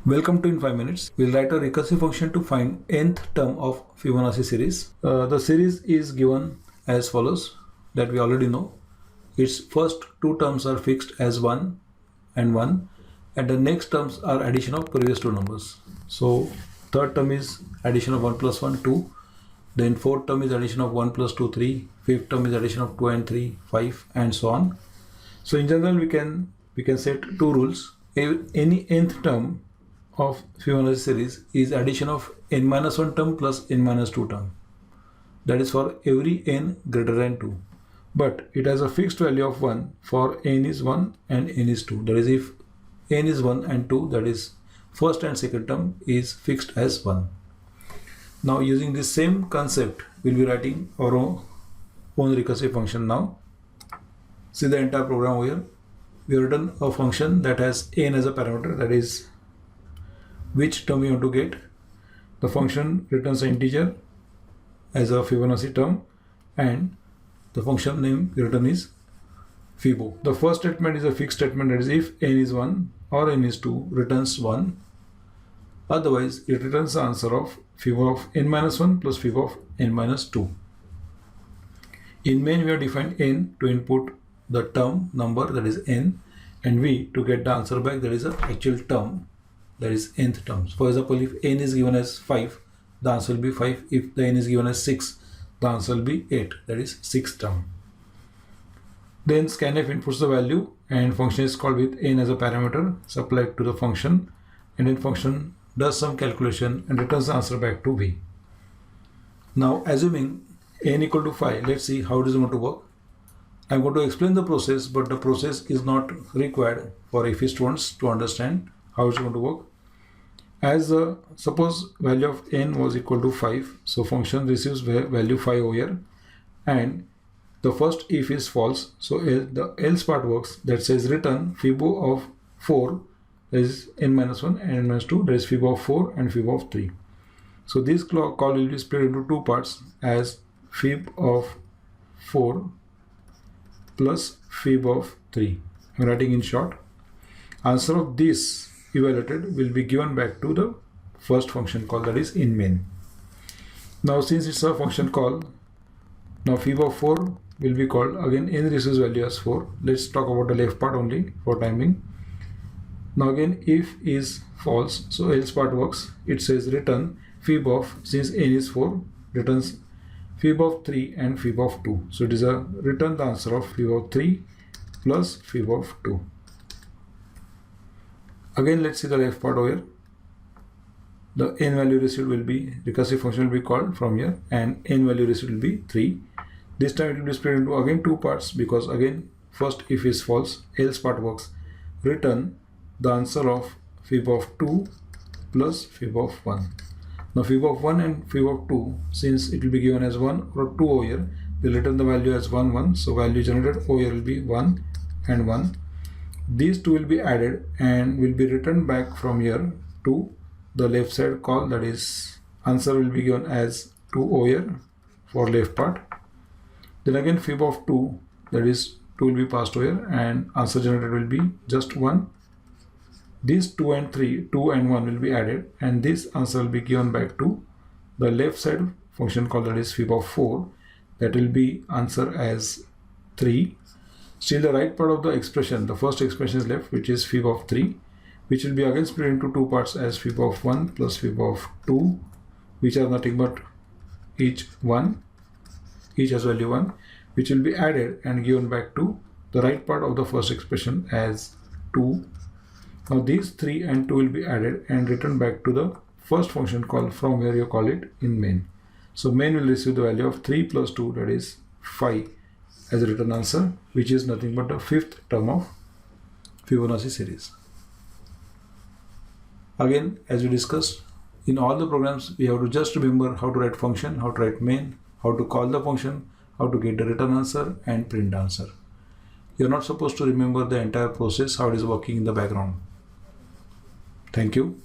Welcome to In 5 Minutes. We'll write a recursive function to find nth term of Fibonacci series. The series is given as follows, that we already know. Its first two terms are fixed as 1 and 1, and the next terms are addition of previous two numbers. So third term is addition of 1 plus 1, 2. Then fourth term is addition of 1 plus 2, 3. Fifth term is addition of 2 and 3, 5, and so on. So in general, we can set two rules. Any nth term of Fibonacci series is addition of n-1 term plus n-2 term. That is for every n greater than 2. But it has a fixed value of 1 for n is 1 and n is 2. That is, if n is 1 and 2, that is first and second term is fixed as 1. Now using this same concept, we'll be writing our own recursive function now. See the entire program over here. We have written a function that has n as a parameter, that is which term you want to get. The function returns an integer as a Fibonacci term, and the function name return is Fibo. The first statement is a fixed statement, that is if n is 1 or n is 2, returns 1. Otherwise, it returns the answer of Fibo of n-1 plus Fibo of n-2. In main, we have defined n to input the term number, that is n, and v to get the answer back, that is the actual term, that is nth terms. For example, if n is given as 5, the answer will be 5. If the n is given as 6, the answer will be 8, that is 6th term. Then scanf inputs the value, and function is called with n as a parameter supplied to the function, and then function does some calculation and returns the answer back to v. Now assuming n equal to 5, let's see how it is going to work. I'm going to explain the process, but the process is not required for FE students to understand how it's going to work. As suppose value of n was equal to 5, so function receives value 5 over here, and the first if is false, so the else part works, that says return Fibo of 4, that is n-1 and n-2, that is Fibo of 4 and Fibo of 3. So this call will be split into two parts as Fib of 4 plus Fib of 3. I'm writing in short. Answer of this evaluated will be given back to the first function call, that is in main. Now since it's a function call, now Fib of 4 will be called, again n receives value as 4. Let's talk about the left part only for timing. Now again if is false, so else part works. It says return Fib of, since n is 4, returns Fib of 3 and Fib of 2. So it is a return the answer of Fib of 3 plus Fib of 2. Again, let's see the left part over here. The n value received will be, recursive function will be called from here, and n value received will be 3. This time it will be split into again two parts, because again first if is false, else part works. Return the answer of Fib of 2 plus Fib of 1. Now Fib of 1 and Fib of 2, since it will be given as 1 or 2 over here, they will return the value as 1, 1. So value generated over here will be 1 and 1. These two will be added and will be returned back from here to the left side call, that is answer will be given as 2 over here for left part. Then again Fib of 2, that is 2 will be passed over here, and answer generated will be just 1. These 2 and 3, 2 and 1 will be added, and this answer will be given back to the left side function call, that is Fib of 4, that will be answer as 3. Still the right part of the expression, the first expression is left, which is Fib of 3, which will be again split into two parts as Fib of 1 plus Fib of 2, which are nothing but each has value 1, which will be added and given back to the right part of the first expression as 2. Now these 3 and 2 will be added and returned back to the first function call from where you call it in main. So main will receive the value of 3 plus 2, that is 5 as a return answer, which is nothing but the fifth term of Fibonacci series. Again, as we discussed, in all the programs we have to just remember how to write function, how to write main, how to call the function, how to get the return answer and print answer. You're not supposed to remember the entire process, how it is working in the background. Thank you.